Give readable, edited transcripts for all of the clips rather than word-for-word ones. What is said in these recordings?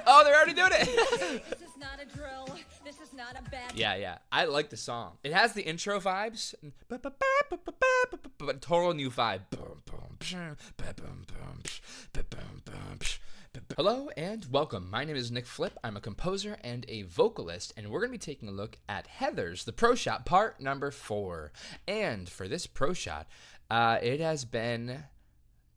Oh, they're already doing it. This is not a drill. This is not a bad. Yeah. I like the song. It has the intro vibes, but total new vibe. Hello and welcome. My name is Nick Flip. I'm a composer and a vocalist, and we're going to be taking a look at Heather's The Pro Shot part number 4. And for this Pro Shot,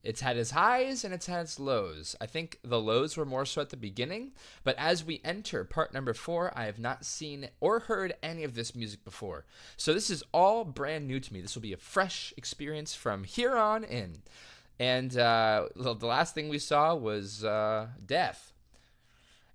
it's had its highs and it's had its lows. I think the lows were more so at the beginning, but as we enter part number 4, I have not seen or heard any of this music before. So this is all brand new to me. This will be a fresh experience from here on in. And the last thing we saw was death.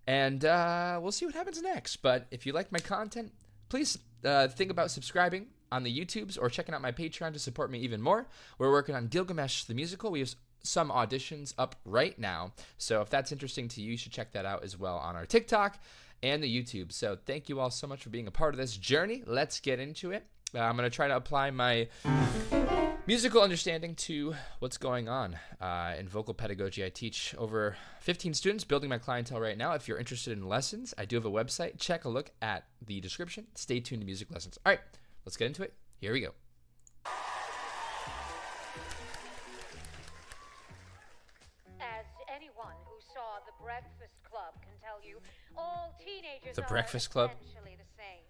And we'll see what happens next. But if you like my content, please think about subscribing on the YouTubes or checking out my Patreon to support me even more. We're working on Gilgamesh the Musical. We have some auditions up right now. So if that's interesting to you, you should check that out as well on our TikTok and the YouTube. So thank you all so much for being a part of this journey. Let's get into it. I'm going to try to apply my musical understanding to what's going on in vocal pedagogy. I teach over 15 students, building my clientele right now. If you're interested in lessons, I do have a website. Check a look at the description. Stay tuned to music lessons. All right, let's get into it. Here we go. As anyone who saw The Breakfast Club can tell you, all teenagers The Breakfast Club? are essentially the same.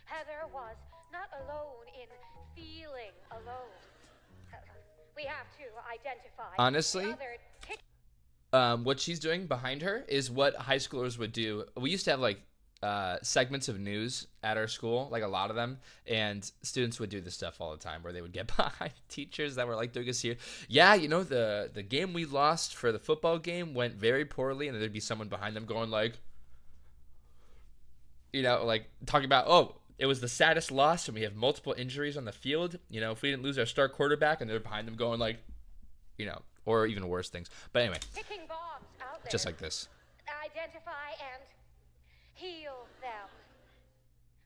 Heather was not alone in feeling alone. We have to identify. Honestly, the other what she's doing behind her is what high schoolers would do. We used to have like segments of news at our school, like a lot of them, and students would do this stuff all the time where they would get behind teachers that were like doing us here. Yeah, you know, the game we lost for the football game went very poorly, and there'd be someone behind them going like, you know, like talking about, oh, it was the saddest loss and we have multiple injuries on the field. You know, if we didn't lose our star quarterback, and they're behind them going like, you know, or even worse things. But anyway, ticking bombs out there. just like this. Identify and heal them.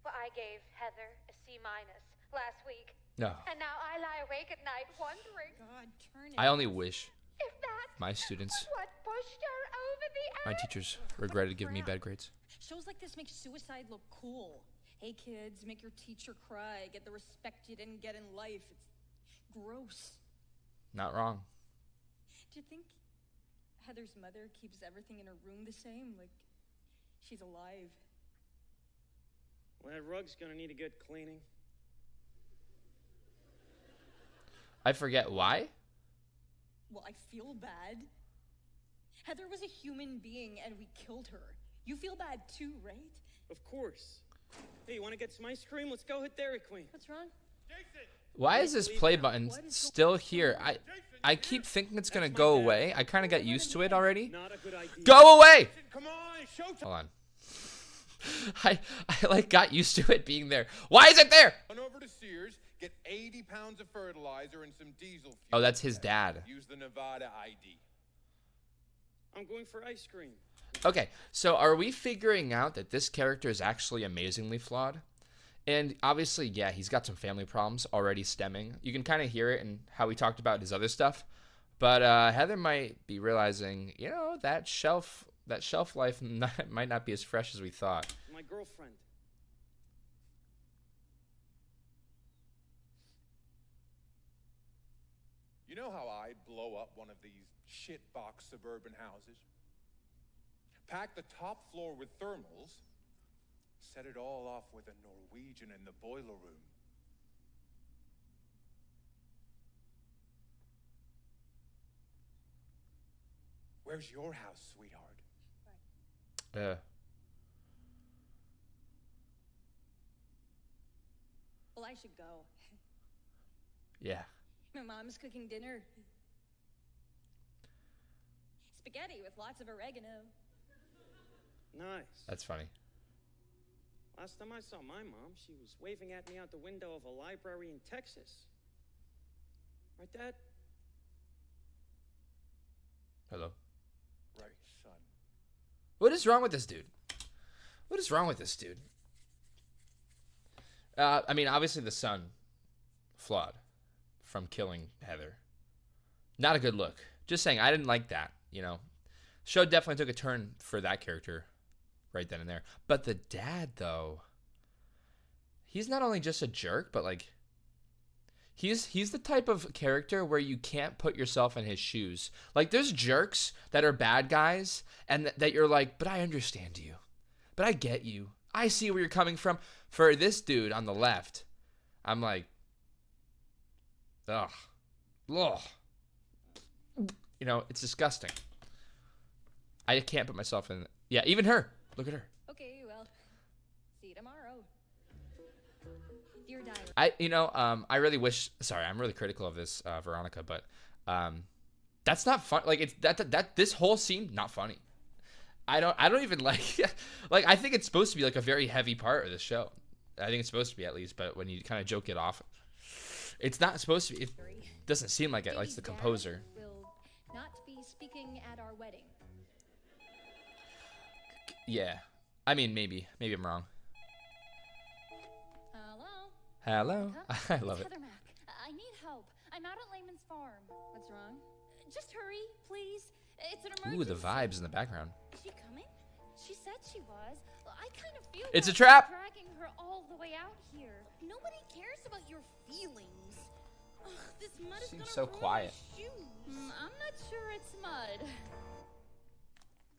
Well, I gave Heather a C- last week. No. And now I lie awake at night wondering God, turn it. I only wish if that's my students, what pushed her over the my edge. teachers regretted giving me bad grades. Shows like this make suicide look cool. Hey kids, make your teacher cry, get the respect you didn't get in life. It's gross. Not wrong. Do you think Heather's mother keeps everything in her room the same? Like she's alive? Well, that rug's gonna need a good cleaning. I forget why. Well, I feel bad. Heather was a human being and we killed her. You feel bad too, right? Of course. Hey, you want to get some ice cream? Let's go hit Dairy Queen. What's wrong? Why is this play button still here? I keep thinking it's gonna go away. I kind of got used to it already. Not a good idea. Go away! Come on, showtime. Hold on. I like got used to it being there. Why is it there? Run over to Sears, get 80 pounds of fertilizer and some diesel fuel. Oh, that's his dad. Use the Nevada ID. I'm going for ice cream. Okay, so are we figuring out that this character is actually amazingly flawed? And obviously, yeah, he's got some family problems already stemming. You can kind of hear it in how he talked about his other stuff. But Heather might be realizing, you know, that shelf life might not be as fresh as we thought. My girlfriend. You know how I'd blow up one of these shitbox suburban houses? Pack the top floor with thermals, set it all off with a Norwegian in the boiler room. Where's your house, sweetheart? Well, I should go. Yeah. My mom's cooking dinner. Spaghetti with lots of oregano. Nice. That's funny. Last time I saw my mom, she was waving at me out the window of a library in Texas. Right, Dad? Hello. Right, son. What is wrong with this dude? What is wrong with this dude? I mean, obviously the son, flawed from killing Heather. Not a good look. Just saying, I didn't like that, you know. Show definitely took a turn for that character right then and there. But the dad, though, he's not only just a jerk, but like he's the type of character where you can't put yourself in his shoes. Like there's jerks that are bad guys and that you're like, but I understand you. But I get you. I see where you're coming from. For this dude on the left, I'm like, ugh. Ugh. You know, it's disgusting. I can't put myself in. Yeah, even her. Look at her. Okay, well, see you tomorrow. Dear diary. I really wish. Sorry, I'm really critical of this, Veronica, but that's not fun. Like it's that this whole scene not funny. I don't even like. Like I think it's supposed to be like a very heavy part of the show. I think it's supposed to be at least, but when you kind of joke it off, it's not supposed to be. It doesn't seem like it. Like the composer. Will not be speaking at our wedding. Yeah, I mean maybe I'm wrong. Hello? Hello. I love it. Heather Mac, I need help. I'm out at Lehman's farm. What's wrong? Just hurry, please. It's an Ooh, emergency. the vibes in the background. Is she coming? She said she was. I kind of feel It's a like trap. dragging her all the way out here. Nobody cares about your feelings. Ugh, this mud is Seems gonna so ruin quiet. my shoes. I'm not sure it's mud.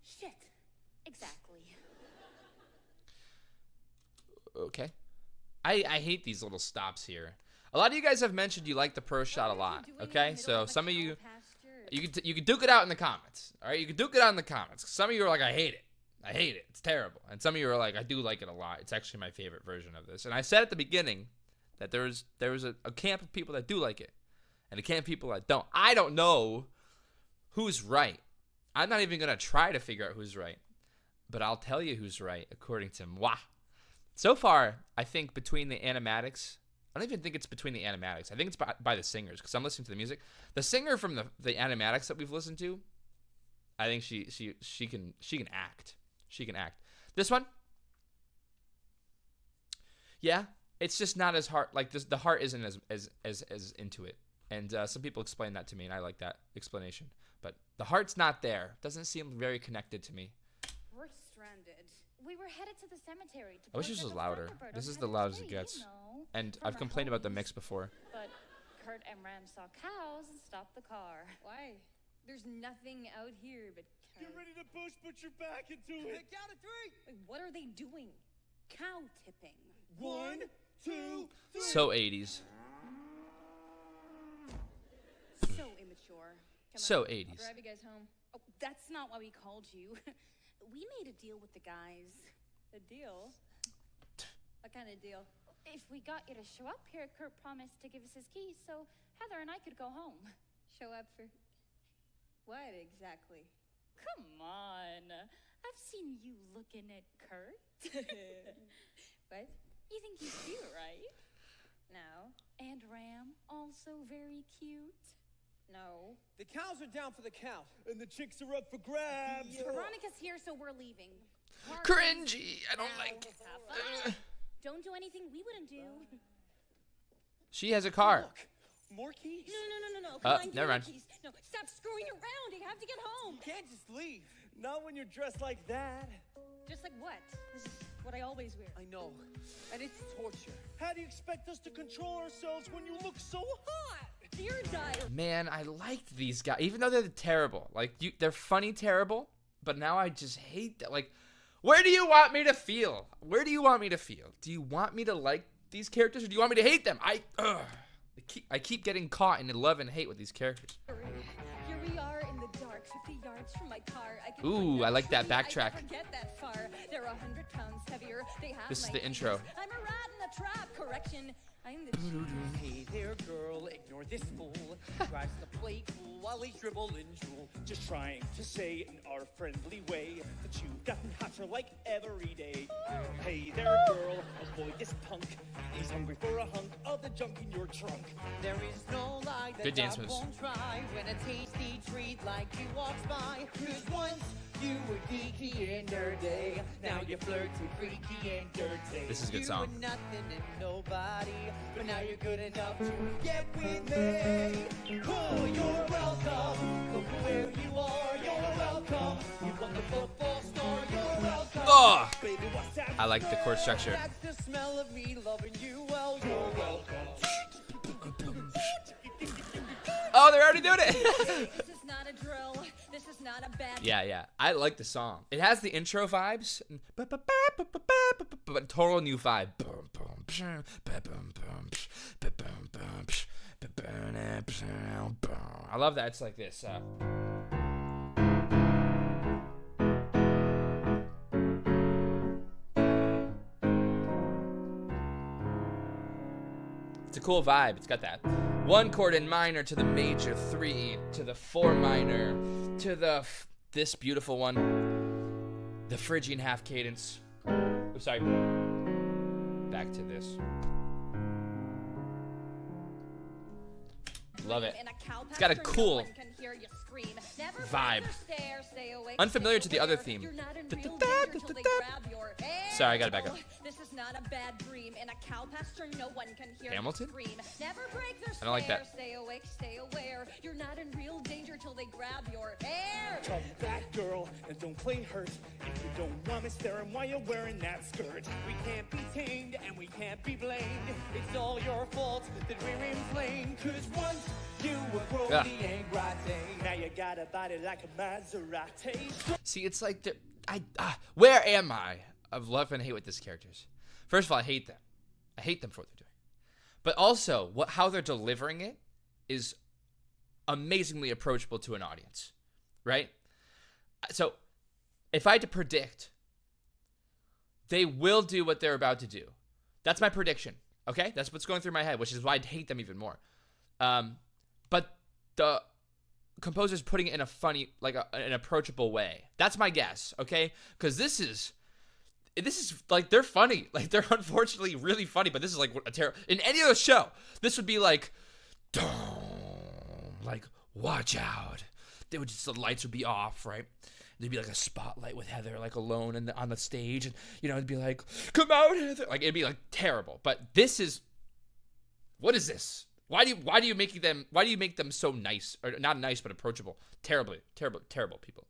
Shit. Exactly. Okay. I hate these little stops here. A lot of you guys have mentioned you like the pro shot a lot. Okay, so some of you you can duke it out in the comments. All right, you can duke it out in the comments. Some of you are like, I hate it, it's terrible. And some of you are like, I do like it a lot. It's actually my favorite version of this. And I said at the beginning that there was a camp of people that do like it, and a camp of people that don't. I don't know who's right. I'm not even gonna try to figure out who's right, but I'll tell you who's right according to moi. So far, I think between the animatics, I don't even think it's between the animatics. I think it's by the singers, because I'm listening to the music. The singer from the animatics that we've listened to, I think she can act. She can act. This one, yeah, it's just not as hard. Like this, the heart isn't as into it. And some people explain that to me, and I like that explanation. But the heart's not there. Doesn't seem very connected to me. We're stranded. We were headed to the cemetery. To I wish this was louder. This is the loudest it gets. And I've complained about the mix before. But Kurt and Ram saw cows and stopped the car. Why? There's nothing out here but cows. Get ready to push, put your back into it. Count of three. Wait, what are they doing? Cow tipping. 1, 2, 3. So 80s. So immature. So 80s. I'll drive you guys home. Oh, that's not why we called you. We made a deal with the guys. A deal? What kind of deal? If we got you to show up here, Kurt promised to give us his keys so Heather and I could go home. Show up for what exactly? Come on. I've seen you looking at Kurt. What? You think he's cute, right? No. And Ram, also very cute. No. The cows are down for the count, and the chicks are up for grabs. Veronica's here, so we're leaving. Cringy. I don't like it. Have fun. Don't do anything we wouldn't do. She has a car. Look, more keys. No. Come on, give never me mind. the keys. No, stop screwing around. You have to get home. You can't just leave. Not when you're dressed like that. Just like what? This is what I always wear. I know, and it's torture. How do you expect us to control ourselves when you look so hot? Dear diary. Man, I liked these guys, even though they're terrible. Like they're funny, terrible. But now I just hate that. Like, where do you want me to feel? Where do you want me to feel? Do you want me to like these characters, or do you want me to hate them? I keep getting caught in love and hate with these characters. Here we are in the dark, 50 yards from my car. I can Ooh, find I like that tree. backtrack. I never get that far. They're 100 pounds heavier. They have This is my the intro. keys. I'm a rat in a trap. Correction. I'm the Hey there, girl, ignore this fool. Tries to play cool while he's dribbling drool. Just trying to say in our friendly way that you've gotten hotter like every day. Hey there, girl, avoid this punk. He's hungry for a hunk of the junk in your trunk. There is no lie that Good dance God moves. won't try when a tasty treat like you walks by. 'Cause once you were geeky and dirty, now you're flirty, freaky and dirty. This is a good You song. were nothing and nobody, but now you're good enough to get with me. Oh, you're welcome. Look where you are. You're welcome. welcome. You won the football star, you're welcome. Oh, Baby, what's that I like the chord smell? structure. That's the smell of me loving you. Well, you're welcome. Oh, they're already doing it. This is not a drill. This is not a bad. Yeah. I like the song. It has the intro vibes, but total new vibe. I love that. It's like this. It's a cool vibe. It's got that 1 chord in minor to the major 3 to the 4 minor to the this beautiful one, the Phrygian half cadence. Oh, sorry. Back to this. Love it. It's got a cool vibe. Unfamiliar to the other theme. Sorry, I gotta back up. This is not a bad dream. In a cow pasture, no one can hear Hamilton? you scream. Never break their I don't like that. Stay awake, stay aware. You're not in real danger till they grab your hair. Come back, girl, and don't play hurt. If you don't want me staring while you're wearing that skirt, we can't be tamed and we can't be blamed. It's all your fault that we're inflamed. 'Cause once you were Brody ain't right. Now you got a body like a Maserati. See, it's like where am I of love and hate with these characters? First of all, I hate them. I hate them for what they're doing. But also, how they're delivering it is amazingly approachable to an audience, right? So, if I had to predict, they will do what they're about to do. That's my prediction, okay? That's what's going through my head, which is why I hate them even more. But the composer's putting it in a funny, like an approachable way. That's my guess, okay? Because this is like, they're funny. Like, they're unfortunately really funny, but this is like a terrible. In any other show, this would be like, like, watch out. They would just, the lights would be off, right? There'd be like a spotlight with Heather like alone on the stage, and it'd be like, come out, Heather. Like, it'd be like terrible. But this is, what is this? Why do you make them so nice, or not nice but approachable? Terrible people.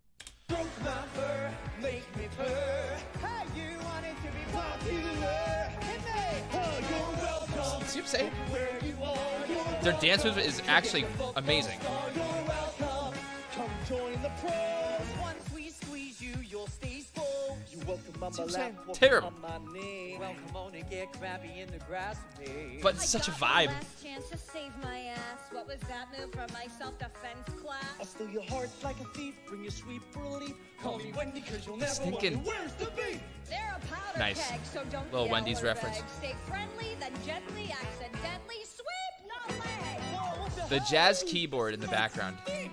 Broke my fur, make me purr. Hey, you wanted to be popular. Hit me. Oh, you're welcome. See what I'm saying? Where you are, you're Their dance movement is actually amazing. You're welcome. Come join the pros. Once we squeeze you, you'll stay full. You welcome on See my what I'm lap, saying? welcome Terrible. on my knee. Welcome on and get crabby in the grass with me. But it's such a vibe. Last chance to save my ass. What was that move from my self-defense class? I'll steal your heart like a thief, bring you sweet relief. Call me Wendy, cause you'll never thinking- wonder where's the beef. They're a powder Nice. keg, so don't Little yell Wendy's or reference. beg. Stay friendly, then gently, accidentally sweep no leg. Whoa, what The hell? jazz keyboard in the background. You're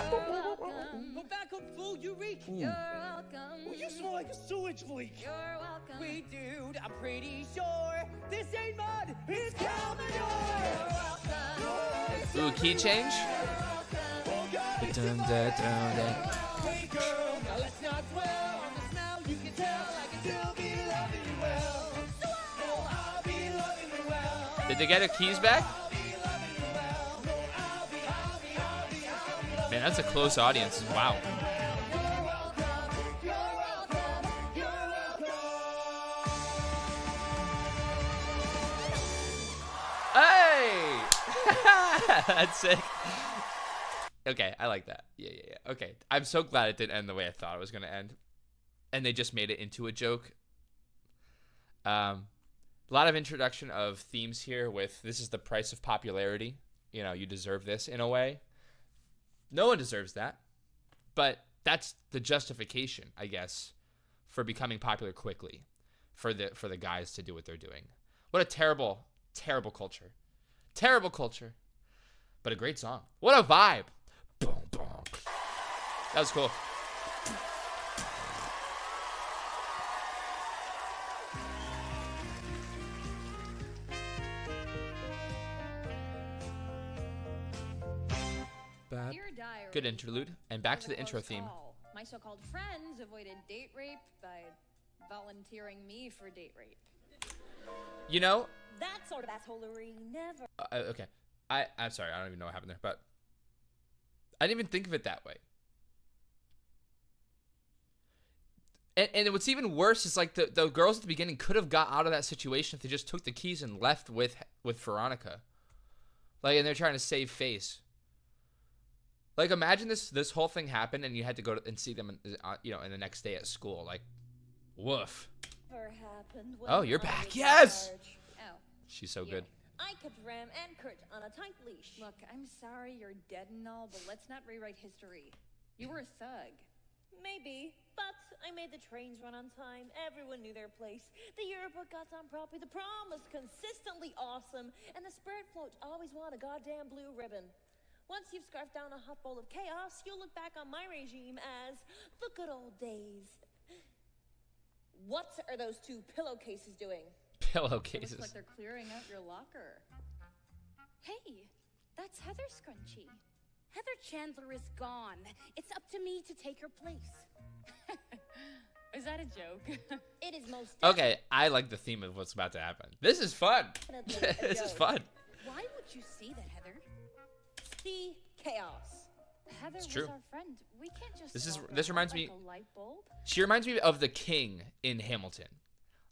welcome. Go back up, fool, you reek. You're welcome. You smell like a sewage leak. You're welcome. Wait, dude, I'm pretty sure this ain't mud, it's cow manure. Ooh, key change. Oh, God, it's Dun, in my dun, head. dun, dun. Hey, girl, now let's not dwell on the smell. You can tell I can still be loving you well. No, I'll be loving you well. Did they get their keys back? I'll be loving you well. No, I'll be. Man, that's a close audience. Wow. You're welcome. You're welcome. You're welcome. Hey! That's sick. Okay, I like that. Yeah. Okay, I'm so glad it didn't end the way I thought it was going to end. And they just made it into a joke. A lot of introduction of themes here with this is the price of popularity. You deserve this in a way. No one deserves that. But that's the justification, I guess, for becoming popular quickly. For the guys to do what they're doing. What a terrible, terrible culture. Terrible culture. But a great song. What a vibe. Boom, boom. That was cool. Dear Diary. Good interlude. And back to For the intro close theme. call, my so-called friends avoided date rape by volunteering me for date rape. That sort of assholery never. Okay. I'm sorry. I don't even know what happened there. But I didn't even think of it that way. And what's even worse is like the girls at the beginning could have got out of that situation if they just took the keys and left with Veronica. Like, and they're trying to save face. Like, imagine this whole thing happened and you had to go and see them, in the next day at school. Like, woof. Oh, you're back. Yes. Oh, She's so good. I kept Ram and Kurt on a tight leash. look, I'm sorry you're dead and all, but let's not rewrite history. You were a thug. Maybe, but I made the trains run on time. Everyone knew their place. The yearbook got done properly. The prom was consistently awesome. And the spirit float always won a goddamn blue ribbon. Once you've scarfed down a hot bowl of chaos, you'll look back on my regime as the good old days. What are those two pillowcases doing? Pillowcases. Looks like they're clearing out your locker. Hey, that's Heather Scrunchy. Heather Chandler is gone. It's up to me to take her place. Is that a joke? It is most Okay, I like the theme of what's about to happen. This is fun. definitely a This is joke. fun. Why would you say that, Heather? See chaos. Heather true. was our friend. We can't just This swap her this out reminds like me- a light bulb. She reminds me of the king in Hamilton.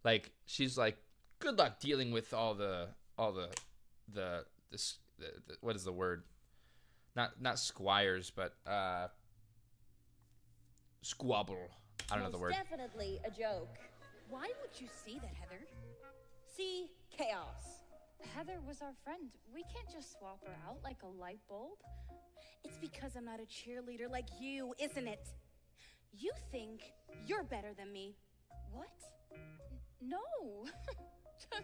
Like, she's like, good luck dealing with all the what is the word? Not squires, but squabble. I don't know the word. Most definitely a joke. Why would you say that, Heather? See chaos. Heather was our friend. We can't just swap her out like a light bulb. It's because I'm not a cheerleader like you, isn't it? You think you're better than me. What? No. Just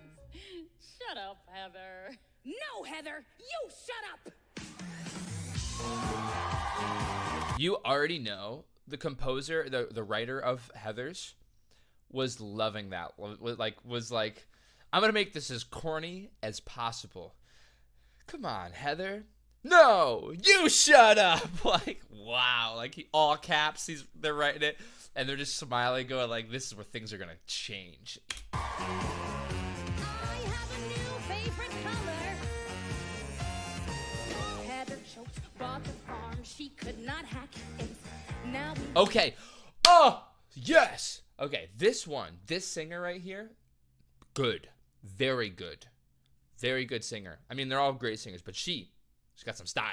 shut up, Heather. No, Heather! You shut up! You already know the composer, the writer of Heathers, was loving that. Was like, I'm gonna make this as corny as possible. Come on, Heather. No, you shut up. Like, wow. Like, all caps. They're writing it, and they're just smiling, going like, this is where things are gonna change. I have a new favorite color. Heather choked, bought the farm she could not hack it. Now we Okay. Oh, yes. Okay, this singer right here, good. Very good. Very good singer. I mean, they're all great singers, but she's got some style.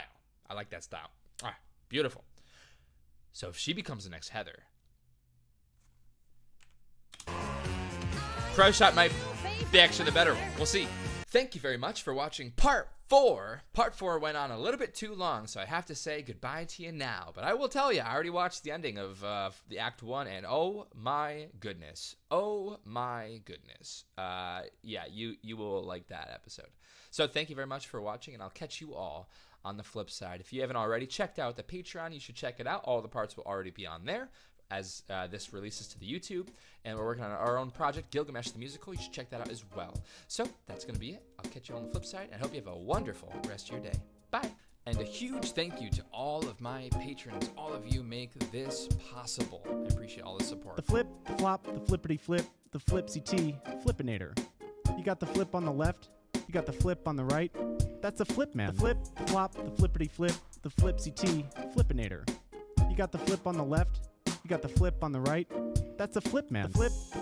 I like that style. Ah, beautiful. So if she becomes the next Heather, Pro Shot might be actually the better one. We'll see. Thank you very much for watching part 4. Part 4 went on a little bit too long, so I have to say goodbye to you now. But I will tell you, I already watched the ending of the Act 1, and oh my goodness. Oh my goodness. Yeah, you will like that episode. So thank you very much for watching, and I'll catch you all on the flip side. If you haven't already checked out the Patreon, you should check it out. All the parts will already be on there as this releases to the YouTube. And we're working on our own project, Gilgamesh the Musical. You should check that out as well. So that's going to be it. I'll catch you on the flip side, and I hope you have a wonderful rest of your day. Bye. And a huge thank you to all of my patrons. All of you make this possible. I appreciate all the support. The flip, the flop, the flippity flip, the flipsy T, flippinator. You got the flip on the left, you got the flip on the right. That's a flip, man. The flip, the flop, the flippity flip, the flipsy T, flippinator. You got the flip on the left, you got the flip on the right. That's a flip, man. The flip, the